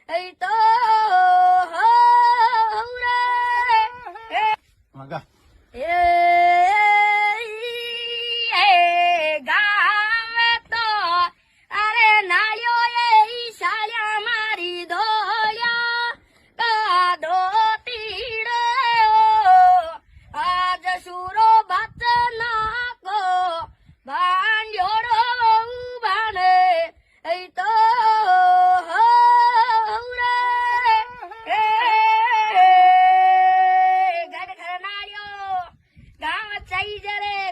તો મગા ગાવ તો અરે નાળ્યો એ શાળ્યા મારી ધોળ્યા કાદો તીડો આજ સુરો ભાત નાખો ભાંડ્યોડો ઉભાને તો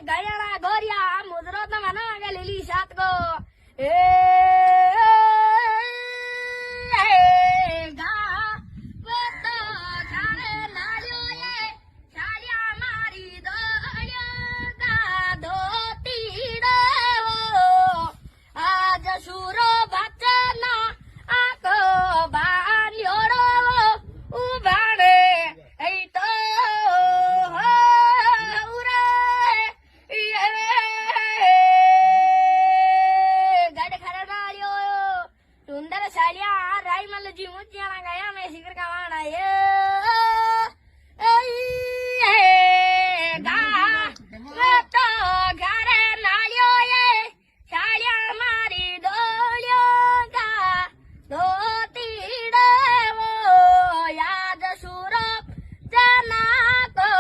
ગયણા ગોરિયા મુદ્રો તો મને લીલી સાત ગો સુરો ભચના આખો બાન્યોડો ઉભાડે તો सुंदर सालिया राई मल जी मुझिया गया मैं शिकर का वाणा तो घरे नालियो ये सालिया मारी डोलियो का धोती वो याद सुरो जना को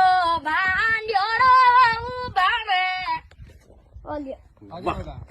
भांड्योड़ो उभावे વાહ